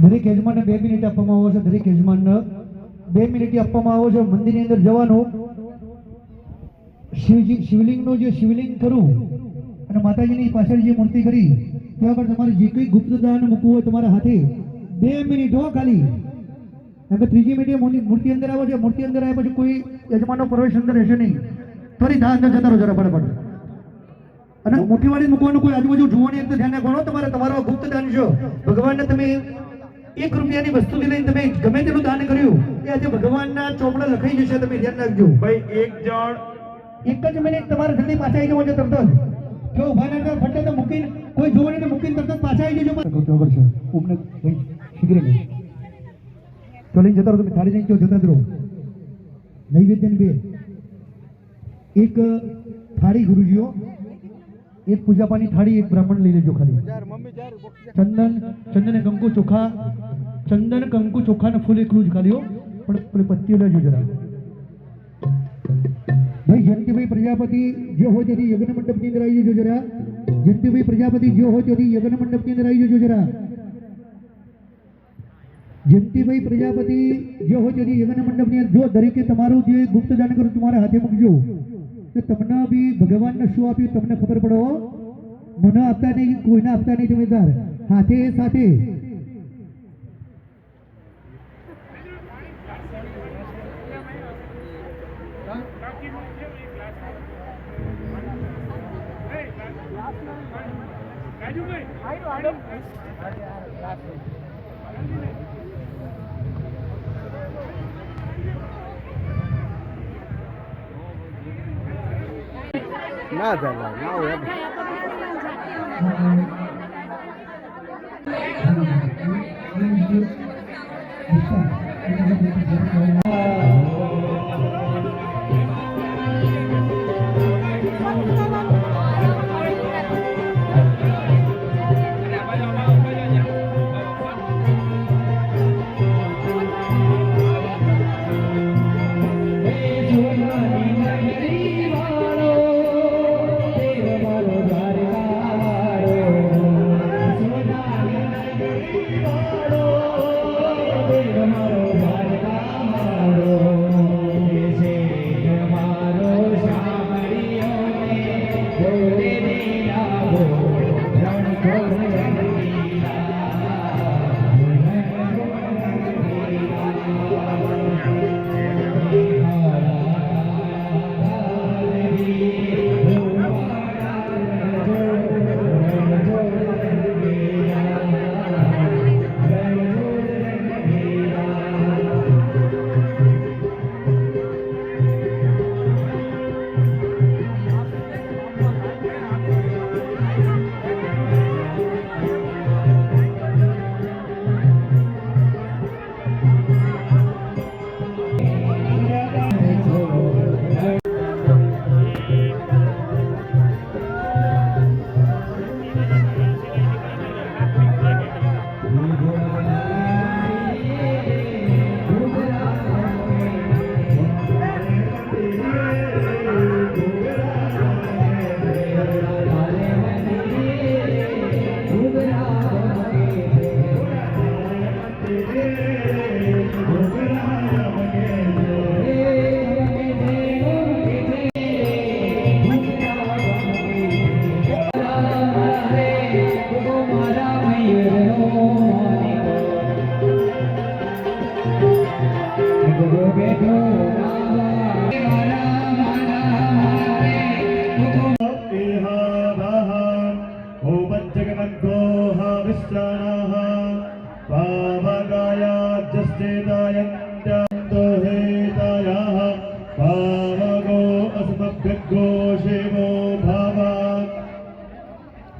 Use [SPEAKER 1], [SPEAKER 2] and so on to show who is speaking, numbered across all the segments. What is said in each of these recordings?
[SPEAKER 1] દરેક યજમાનને 2 મિનિટ આપવામાં આવે છે. દરેક યજમાનને 2 મિનિટ આપવામાં આવે છે. મંદિરની અંદર જવાનું, શિવલિંગનું જે શિવલિંગ કરું અને માતાજીની પાછળ જે મૂર્તિ કરી ત્યાં આગળ તમારે જે કંઈ ગુપ્તદાન મૂકવું હોય તમારા હાથે 2 મિનિટ હો ખાલી. કારણ કે 3જી મિનિટે મૂર્તિ અંદર આવે છે. મૂર્તિ અંદર આવ્યા પછી કોઈ યજમાનનો પ્રવેશ અંદર રહેશે નહીં. ફરી ધા અંદર જતા રહો જરા ફટાફટ. અને મુઠ્ઠીવાળી મૂકવાનું, કોઈ આજુબાજુ જોવાની અંદર ધ્યાન રાખવાનું. તમારો ગુપ્તદાન છે. ભગવાનને તમે 1 રૂપિયાની વસ્તુથી લઈને તમે ગમે તેટલું દાન કર્યું એ આજે ભગવાનના ચોપડા લખાઈ જશે. તમે ધ્યાન રાખજો
[SPEAKER 2] ભાઈ. એક
[SPEAKER 1] જ મિનિટ તમારે જલ્દી પાછા આવી જવો છે. તરત જ જો ઉભા ના કર, ફટે તો મૂકીને કોઈ જોવાની તો મૂકીને તરત જ પાછા આવી જજો. ખબર છે ઉમને ભાઈ શીખરે નહીં તો લઈને જતા રહો. તમે થાળી લઈને જતા રહો. નૈવેદ્યની 2 એક થાળી ગુરુજીઓ, એક પૂજા પાની થાળી, એક બ્રાહ્મણ લઈ લેજો ખાલી. ચંદન કંકુ ચોખા, ચંદન કંકુ ચોખા ને ફૂલ એકલું જ ખાલી. પણ પેલી પત્તીઓ લેજો જરા. ભાઈ જયંતિભાઈ પ્રજાપતિ જે હોય ત્યાંથી યજ્ઞ મંડપની અંદર આવી જજો જરા. જયંતિભાઈ પ્રજાપતિ જે હોય ત્યાંથી યજ્ઞ મંડપની અંદર આવી જજો જરા. જયંતિભાઈ પ્રજાપતિ જે હોય ત્યાંથી યજ્ઞ મંડપની અંદર. જો દરેકે તમારું જે ગુપ્તદાન કરું તમારા હાથે મૂકજો. તમને બી ભગવાનને શું આપ્યું તમને ખબર પડો. મને આપતા નહીં, કોઈને આપતા નહીં. જમેદાર હાથે સાથે
[SPEAKER 3] ના થાય ના હોય.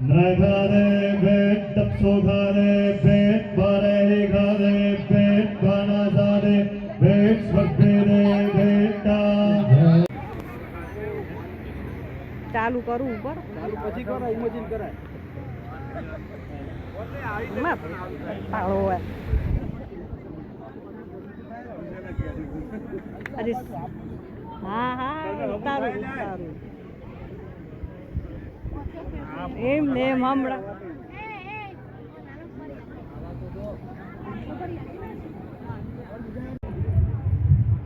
[SPEAKER 2] Nagare, Tapsogare, Bare, Gare,
[SPEAKER 4] ચાલુ કરું ઉપર
[SPEAKER 3] પછી કરો ઇમેજિન કરાય
[SPEAKER 4] એમાં તાળો હોય અરે હા હા ઉતારું એમ ને એમ હમણાં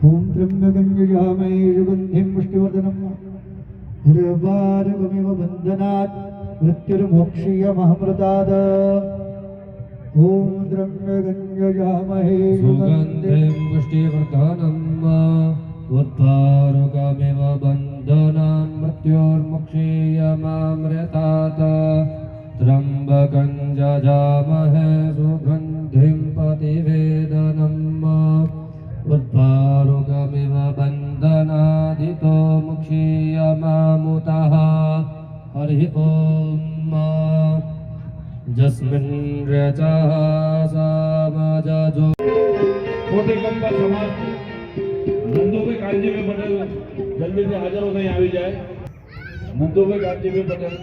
[SPEAKER 1] ओम त्र्यंबकं यजामहे सुगंधिं पुष्टिवर्धनम् उर्वारुकमिव बन्धनात् मृत्युर्मोक्षीयमहमृतात् ओम त्र्यंबकं यजामहे
[SPEAKER 5] सुगन्धिं पुष्टिवर्धनम् उर्वारुकमिव बन्धनान् मृत्युर्मुक्षीयमामृतात् त्र्यम्बकं यजामहे सुगन्धिं प्रतिवेदनम् उद्वारुकमिव बन्धनादितो मुक्षीयमामुतः हरिः ॐ जस्मिन् रचः समाजो
[SPEAKER 2] મોટી કંપા સમાજ નંદુભાઈ કાળજીભાઈ પટેલ જલ્દીથી હાજર થઈ આવી જાય નંદુભાઈ કાળજીભાઈ પટેલ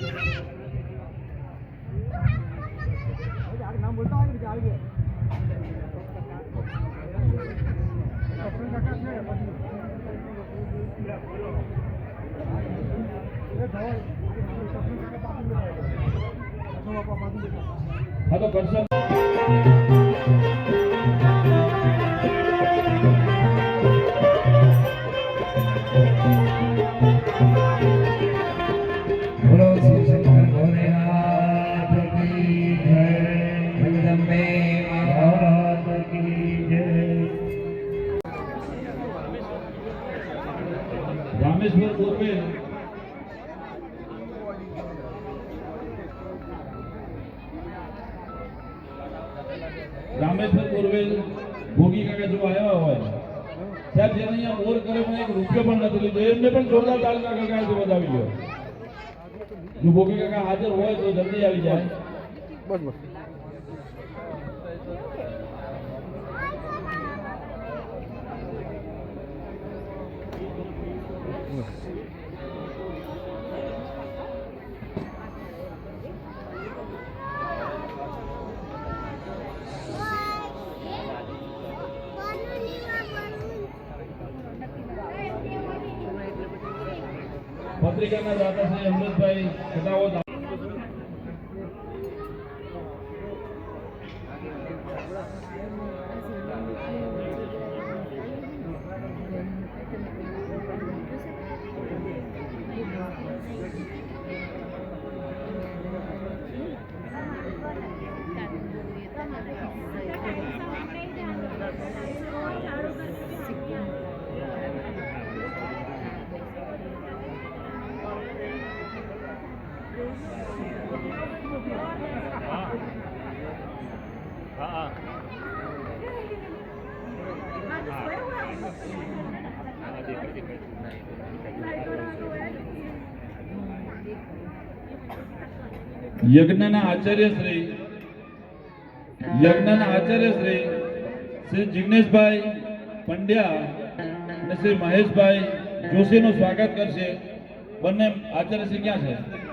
[SPEAKER 2] હા તો કરશે
[SPEAKER 5] बोलो श्री शंकर भोलेनाथ की जय जगदम्बे माता की जय
[SPEAKER 2] રામેશ્વર પૂર્વે ભોગી કાકા જો આવ્યા હોય સાહેબ જેને અહીંયા મોર કરે પણ એક રૂપિયો પણ નથી લીધો એમને પણ જોરદાર તાળીના ગણગારથી વધાવી લો જો ભોગી કાકા હાજર હોય તો જલ્દી આવી જાય
[SPEAKER 3] બસ બસ
[SPEAKER 2] પત્રિકાના દાતા શ્રી અમૃતભાઈ કટાવત યજ્ઞના આચાર્ય શ્રી શ્રી જિગ્નેશભાઈ પંડ્યા અને શ્રી મહેશભાઈ જોશીનું સ્વાગત કરશે બંને આચાર્ય શ્રી ક્યાં છે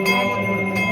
[SPEAKER 5] ઠાકોર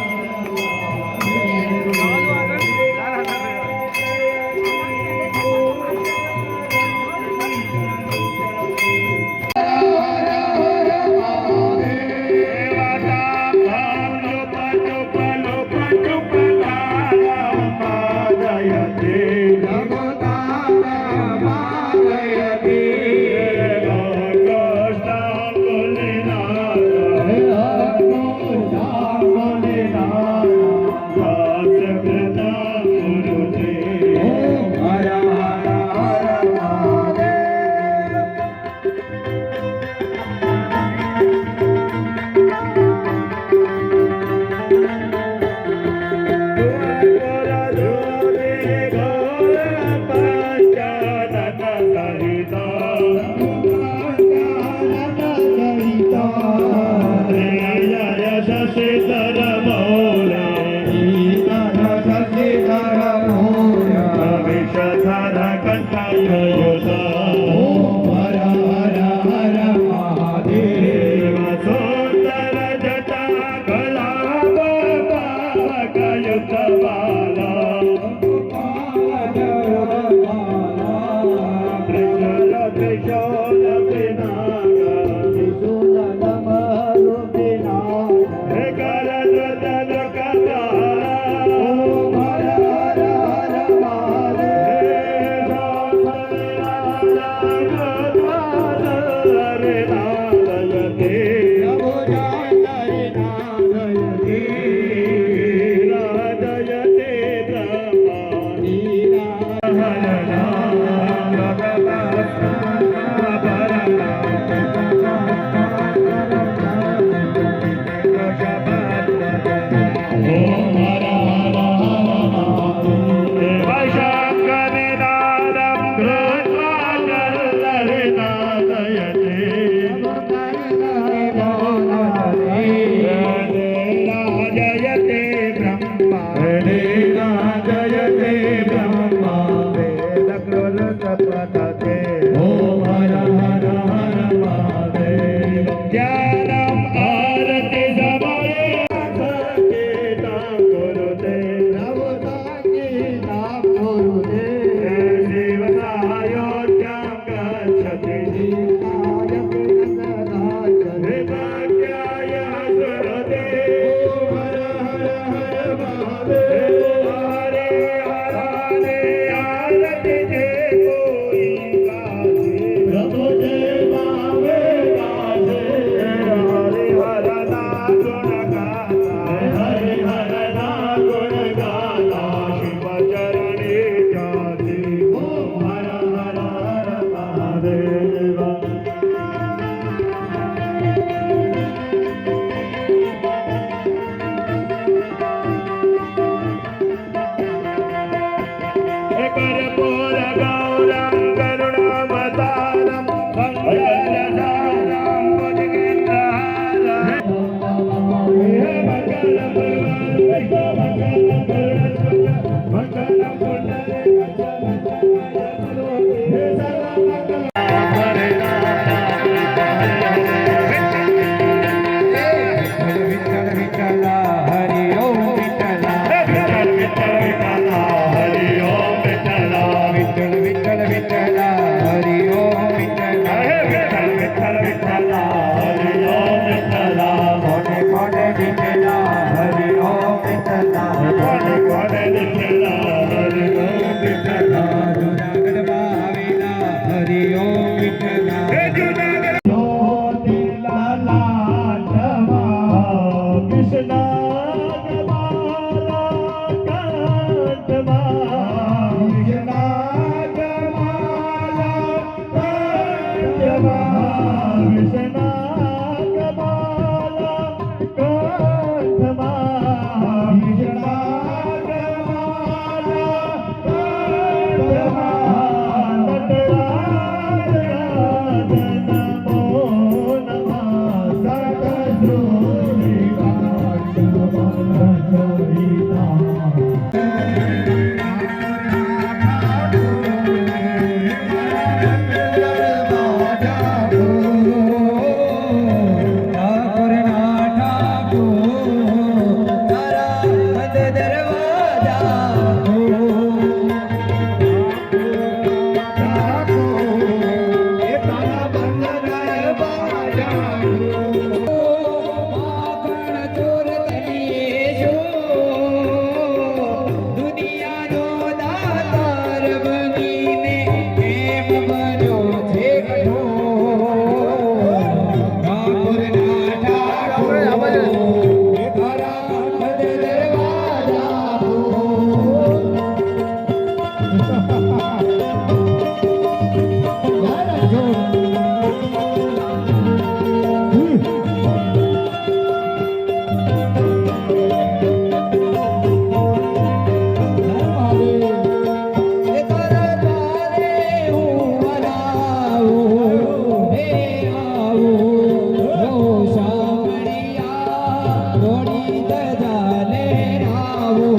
[SPEAKER 5] ઘોડી ધજા લઈને આવો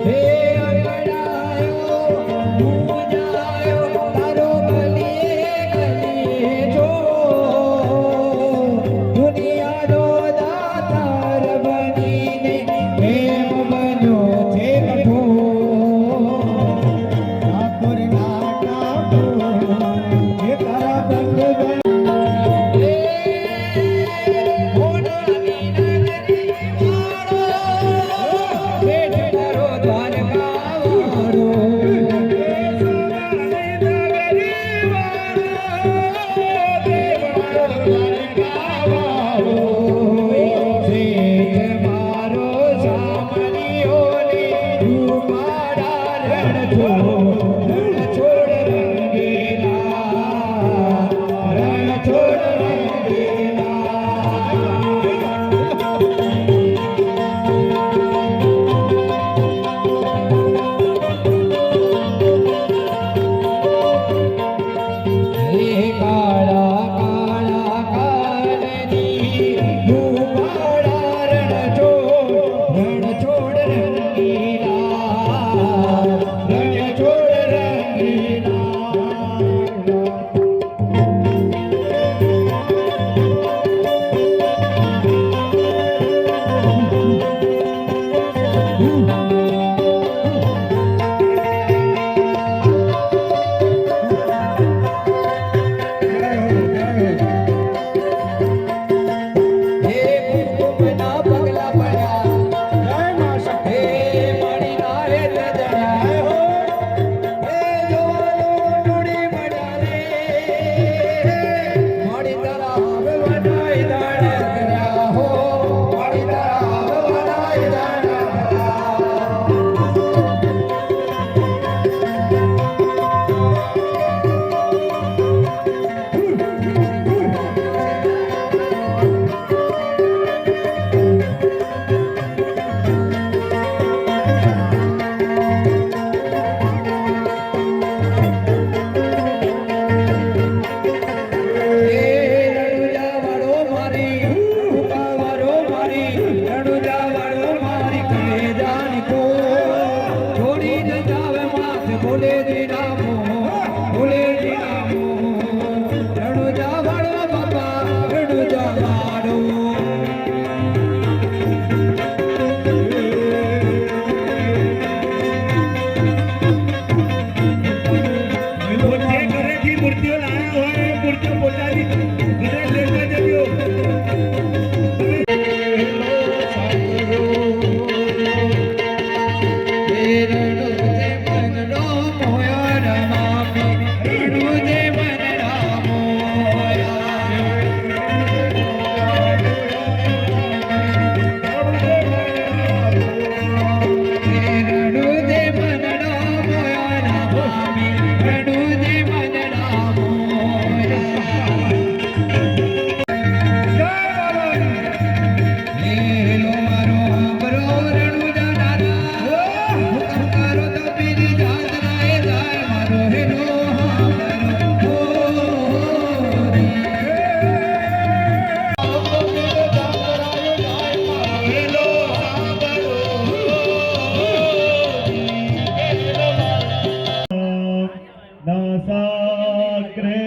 [SPEAKER 5] હે અંગડાયો મુજાયો તારો ગલીએ ગલીએ જો દુનિયાનો દાતાર બનીને પ્રેમ બન્યો છે કઠોર ઠાકોર નાટા હે તારા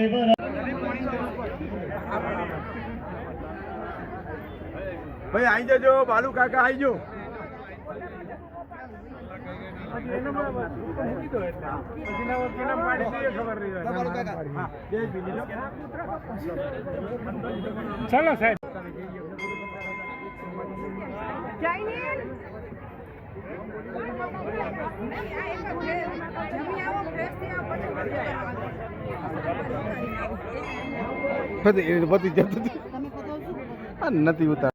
[SPEAKER 5] બંધ
[SPEAKER 3] ભાઈ આવી જજો બાલુ કાકા આવી જો ચાલો સાહેબ નથી ઉતાર